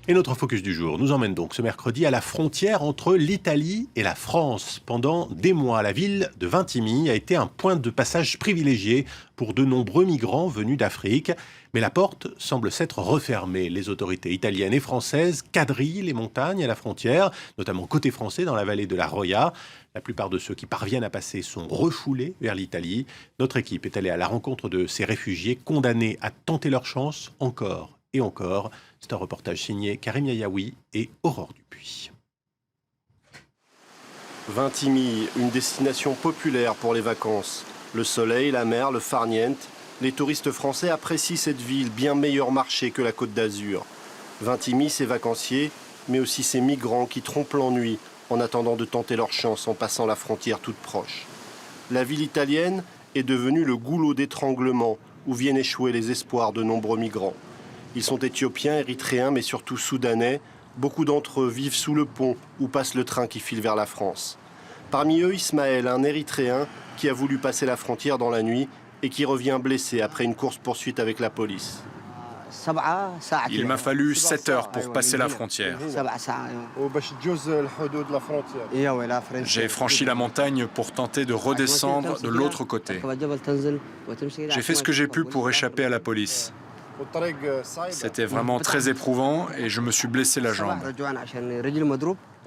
Et notre focus du jour nous emmène donc ce mercredi à la frontière entre l'Italie et la France. Pendant des mois, la ville de Vintimille a été un point de passage privilégié pour de nombreux migrants venus d'Afrique. Mais la porte semble s'être refermée. Les autorités italiennes et françaises quadrillent les montagnes à la frontière, notamment côté français dans la vallée de la Roya. La plupart de ceux qui parviennent à passer sont refoulés vers l'Italie. Notre équipe est allée à la rencontre de ces réfugiés condamnés à tenter leur chance encore et encore. C'est un reportage signé Karim Yayaoui et Aurore Dupuis. Vintimille, une destination populaire pour les vacances. Le soleil, la mer, le farniente. Les touristes français apprécient cette ville, bien meilleur marché que la Côte d'Azur. Vintimille, ses vacanciers, mais aussi ces migrants qui trompent l'ennui en attendant de tenter leur chance en passant la frontière toute proche. La ville italienne est devenue le goulot d'étranglement où viennent échouer les espoirs de nombreux migrants. Ils sont éthiopiens, érythréens, mais surtout soudanais. Beaucoup d'entre eux vivent sous le pont où passe le train qui file vers la France. Parmi eux, Ismaël, un érythréen qui a voulu passer la frontière dans la nuit et qui revient blessé après une course-poursuite avec la police. Il m'a fallu 7 heures pour passer la frontière. J'ai franchi la montagne pour tenter de redescendre de l'autre côté. J'ai fait ce que j'ai pu pour échapper à la police. C'était vraiment très éprouvant et je me suis blessé la jambe.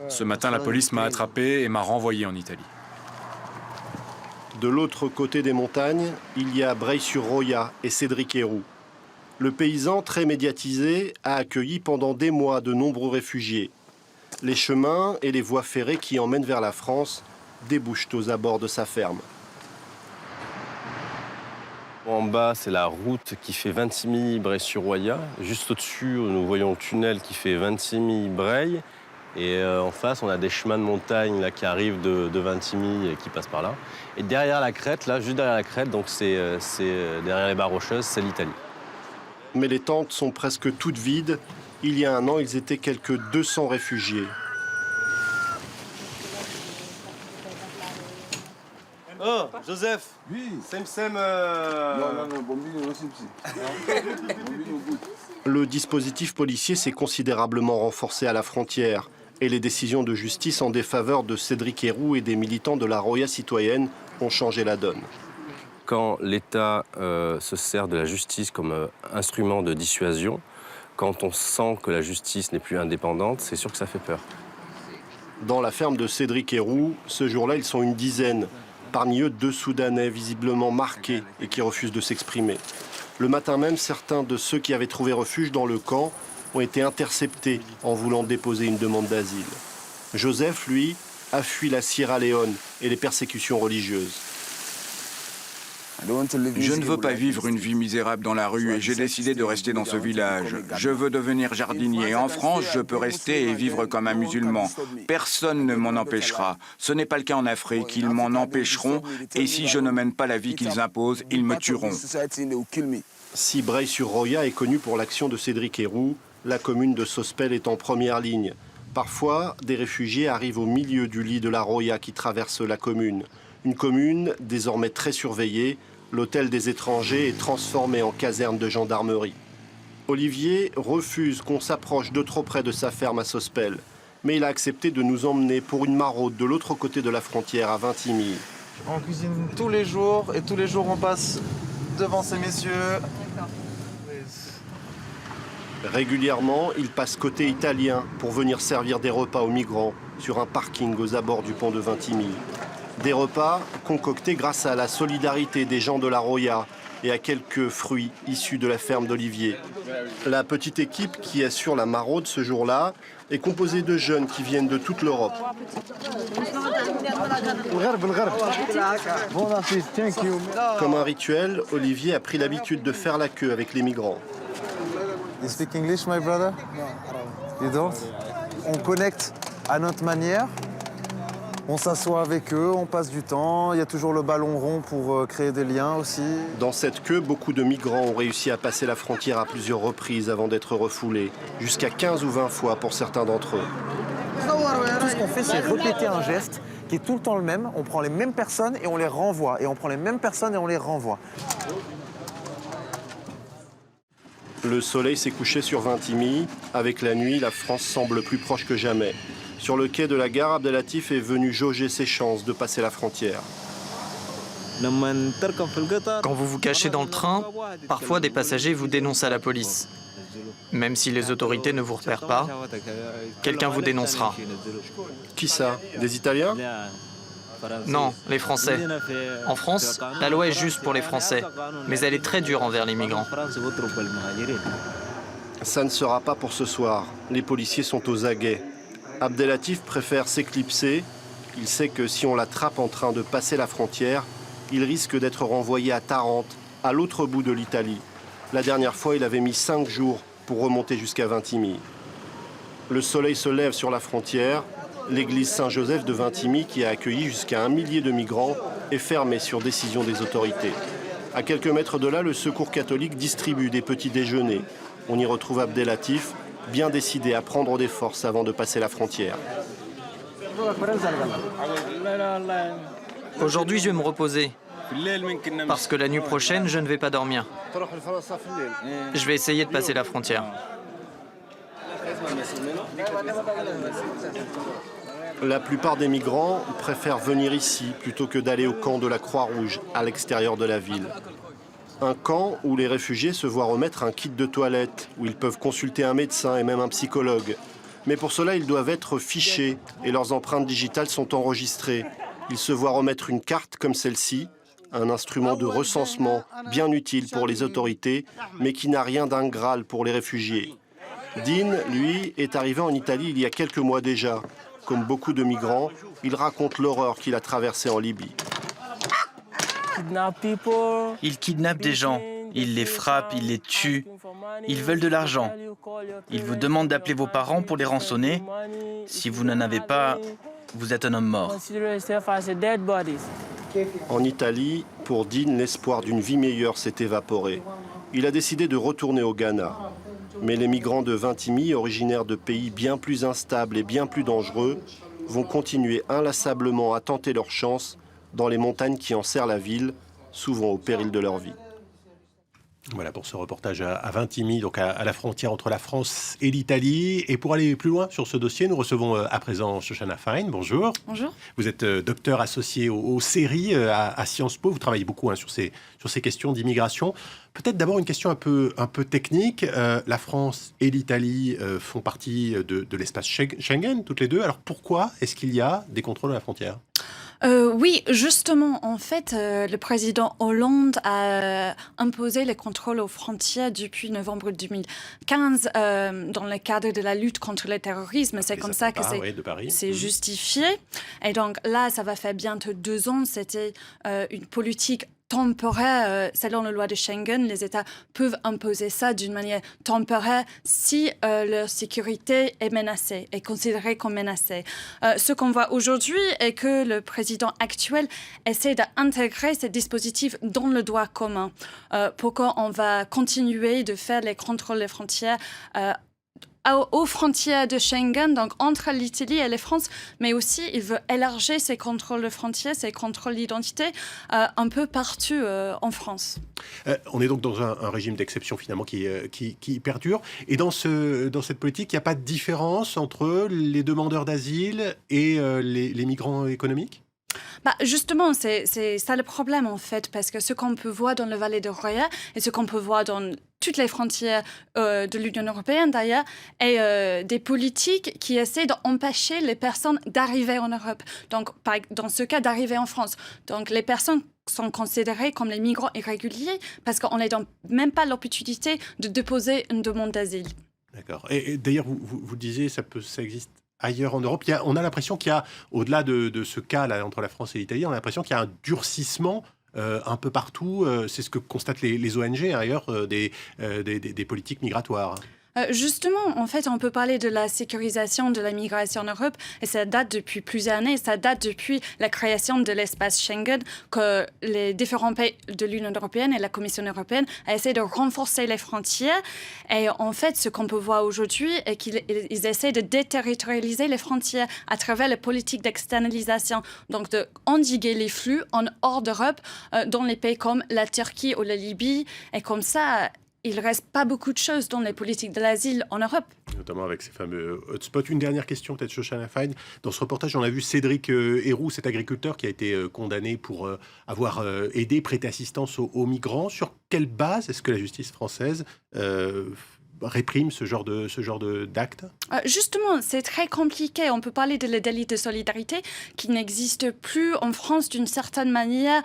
Ce matin, la police m'a attrapé et m'a renvoyé en Italie. De l'autre côté des montagnes, il y a Breil-sur-Roya et Cédric-Héroux. Le paysan, très médiatisé, a accueilli pendant des mois de nombreux réfugiés. Les chemins et les voies ferrées qui emmènent vers la France débouchent aux abords de sa ferme. En bas, c'est la route qui fait Vintimille-Breil-sur-Roya. Juste au-dessus, nous voyons le tunnel qui fait Vintimille-Breil. Et en face, on a des chemins de montagne là, qui arrivent de Vintimille et qui passent par là. Et derrière la crête, là, juste derrière la crête, donc c'est derrière les barres rocheuses, c'est l'Italie. Mais les tentes sont presque toutes vides. Il y a un an, ils étaient quelques 200 réfugiés. Oh, Joseph. Oui. Sem. Le dispositif policier s'est considérablement renforcé à la frontière. Et les décisions de justice en défaveur de Cédric-Héroux et des militants de la Roya citoyenne ont changé la donne. Quand l'État se sert de la justice comme instrument de dissuasion, quand on sent que la justice n'est plus indépendante, c'est sûr que ça fait peur. Dans la ferme de Cédric-Héroux, ce jour-là, ils sont une dizaine. Parmi eux, 2 Soudanais visiblement marqués et qui refusent de s'exprimer. Le matin même, certains de ceux qui avaient trouvé refuge dans le camp ont été interceptés en voulant déposer une demande d'asile. Joseph, lui, a fui la Sierra Leone et les persécutions religieuses. Je ne veux pas vivre une vie misérable dans la rue et j'ai décidé de rester dans ce village. Je veux devenir jardinier. En France, je peux rester et vivre comme un musulman. Personne ne m'en empêchera. Ce n'est pas le cas en Afrique. Ils m'en empêcheront et si je ne mène pas la vie qu'ils imposent, ils me tueront. Si Breil-sur-Roya est connue pour l'action de Cédric-Héroux, la commune de Sospel est en première ligne. Parfois, des réfugiés arrivent au milieu du lit de la Roya qui traverse la commune. Une commune désormais très surveillée. L'hôtel des étrangers est transformé en caserne de gendarmerie. Olivier refuse qu'on s'approche de trop près de sa ferme à Sospel. Mais il a accepté de nous emmener pour une maraude de l'autre côté de la frontière à Vintimille. On cuisine tous les jours et tous les jours on passe devant ces messieurs. Régulièrement, il passe côté italien pour venir servir des repas aux migrants sur un parking aux abords du pont de Vintimille. Des repas concoctés grâce à la solidarité des gens de la Roya et à quelques fruits issus de la ferme d'Olivier. La petite équipe qui assure la maraude ce jour-là est composée de jeunes qui viennent de toute l'Europe. Comme un rituel, Olivier a pris l'habitude de faire la queue avec les migrants. You speak English, my brother? You don't? On connecte à notre manière. On s'assoit avec eux, on passe du temps. Il y a toujours le ballon rond pour créer des liens aussi. Dans cette queue, beaucoup de migrants ont réussi à passer la frontière à plusieurs reprises avant d'être refoulés. Jusqu'à 15 ou 20 fois pour certains d'entre eux. Tout ce qu'on fait, c'est répéter un geste qui est tout le temps le même. On prend les mêmes personnes et on les renvoie. Et on prend les mêmes personnes et on les renvoie. Le soleil s'est couché sur Vintimille. Avec la nuit, la France semble plus proche que jamais. Sur le quai de la gare, Abdelatif est venu jauger ses chances de passer la frontière. Quand vous vous cachez dans le train, parfois des passagers vous dénoncent à la police. Même si les autorités ne vous repèrent pas, quelqu'un vous dénoncera. Qui ça? Des Italiens? Non, les Français. En France, la loi est juste pour les Français, mais elle est très dure envers les migrants. Ça ne sera pas pour ce soir. Les policiers sont aux aguets. Abdelatif préfère s'éclipser. Il sait que si on l'attrape en train de passer la frontière, il risque d'être renvoyé à Tarente, à l'autre bout de l'Italie. La dernière fois, il avait mis 5 jours pour remonter jusqu'à Vintimille. Le soleil se lève sur la frontière. L'église Saint-Joseph de Vintimille, qui a accueilli jusqu'à 1 millier de migrants, est fermée sur décision des autorités. À quelques mètres de là, le Secours catholique distribue des petits déjeuners. On y retrouve Abdelatif, bien décidé à prendre des forces avant de passer la frontière. Aujourd'hui, je vais me reposer, parce que la nuit prochaine, je ne vais pas dormir. Je vais essayer de passer la frontière. La plupart des migrants préfèrent venir ici plutôt que d'aller au camp de la Croix-Rouge, à l'extérieur de la ville. Un camp où les réfugiés se voient remettre un kit de toilette, où ils peuvent consulter un médecin et même un psychologue. Mais pour cela, ils doivent être fichés et leurs empreintes digitales sont enregistrées. Ils se voient remettre une carte comme celle-ci, un instrument de recensement bien utile pour les autorités, mais qui n'a rien d'un Graal pour les réfugiés. Dean, lui, est arrivé en Italie il y a quelques mois déjà. Comme beaucoup de migrants, il raconte l'horreur qu'il a traversée en Libye. Ils kidnappent des gens, ils les frappent, ils les tuent. Ils veulent de l'argent. Ils vous demandent d'appeler vos parents pour les rançonner. Si vous n'en avez pas, vous êtes un homme mort. En Italie, pour Dean, l'espoir d'une vie meilleure s'est évaporé. Il a décidé de retourner au Ghana. Mais les migrants de Vintimille, originaires de pays bien plus instables et bien plus dangereux, vont continuer inlassablement à tenter leur chance dans les montagnes qui enserrent la ville, souvent au péril de leur vie. Voilà pour ce reportage à Vintimille, donc à la frontière entre la France et l'Italie. Et pour aller plus loin sur ce dossier, nous recevons à présent Shoshana Fine. Bonjour. Bonjour. Vous êtes docteur associé aux séries à Sciences Po. Vous travaillez beaucoup sur ces questions d'immigration. Peut-être d'abord une question un peu technique. La France et l'Italie font partie de l'espace Schengen, toutes les deux. Alors pourquoi est-ce qu'il y a des contrôles à la frontière ? Oui, justement, en fait, le président Hollande a imposé les contrôles aux frontières depuis novembre 2015 dans le cadre de la lutte contre le terrorisme. C'est comme ça que c'est justifié. Et donc là, ça va faire bientôt 2 ans. C'était une politique temporaire, selon la loi de Schengen, les États peuvent imposer ça d'une manière temporaire si leur sécurité est menacée, est considérée comme menacée. Ce qu'on voit aujourd'hui est que le président actuel essaie d'intégrer ces dispositifs dans le droit commun. Pourquoi on va continuer de faire les contrôles des frontières aux frontières de Schengen, donc entre l'Italie et la France, mais aussi il veut élargir ces contrôles de frontières, ces contrôles d'identité un peu partout en France. On est donc dans un régime d'exception finalement qui perdure. Et dans cette politique, il n'y a pas de différence entre les demandeurs d'asile et les migrants économiques ? Justement, c'est ça le problème en fait, parce que ce qu'on peut voir dans le Valais de Roya et ce qu'on peut voir dans toutes les frontières de l'Union européenne d'ailleurs, est des politiques qui essaient d'empêcher les personnes d'arriver en Europe. Donc, dans ce cas, d'arriver en France. Donc, les personnes sont considérées comme les migrants irréguliers parce qu'on n'a même pas l'opportunité de déposer une demande d'asile. D'accord. Et d'ailleurs, vous disiez, ça existe ailleurs en Europe. On a l'impression qu'il y a, au-delà de ce cas là, entre la France et l'Italie, on a l'impression qu'il y a un durcissement un peu partout. C'est ce que constatent les ONG ailleurs des politiques migratoires. Justement, en fait, on peut parler de la sécurisation de la migration en Europe et ça date depuis plusieurs années. Ça date depuis la création de l'espace Schengen que les différents pays de l'Union européenne et la Commission européenne ont essayé de renforcer les frontières. Et en fait, ce qu'on peut voir aujourd'hui est qu'ils essaient de déterritorialiser les frontières à travers les politiques d'externalisation. Donc, de endiguer les flux en hors d'Europe dans les pays comme la Turquie ou la Libye. Et comme ça, il ne reste pas beaucoup de choses dans les politiques de l'asile en Europe. Notamment avec ces fameux hotspots. Une dernière question, peut-être, Shoshana Fine. Dans ce reportage, on a vu Cédric Héroux, cet agriculteur qui a été condamné pour avoir aidé, prêté assistance aux migrants. Sur quelle base est-ce que la justice française réprime ce genre d'actes? Justement, c'est très compliqué. On peut parler de le délit de solidarité qui n'existe plus en France d'une certaine manière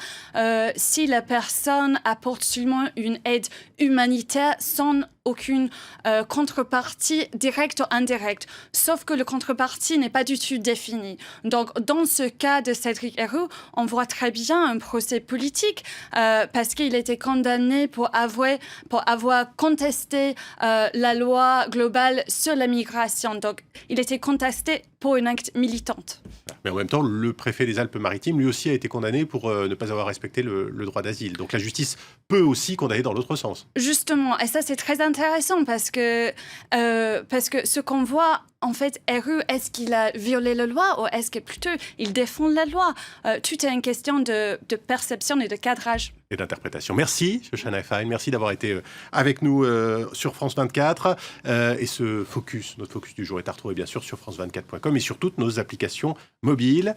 si la personne apporte seulement une aide humanitaire sans aucune contrepartie directe ou indirecte, sauf que le contrepartie n'est pas du tout défini. Donc, dans ce cas de Cédric Héroux, on voit très bien un procès politique parce qu'il était condamné pour avoir contesté la loi globale sur la migration. Donc, il était contesté pour une acte militante. Mais en même temps, le préfet des Alpes-Maritimes, lui aussi, a été condamné pour ne pas avoir respecté le droit d'asile. Donc la justice peut aussi condamner dans l'autre sens. Justement, et ça c'est très intéressant parce que ce qu'on voit, en fait, Héroux, est-ce qu'il a violé la loi ou est-ce que plutôt il défend la loi? Tout est une question de perception et de cadrage. Et d'interprétation. Merci, Shoshana Fine. Merci d'avoir été avec nous sur France 24. Et notre focus du jour est à retrouver bien sûr sur france24.com et sur toutes nos applications mobiles.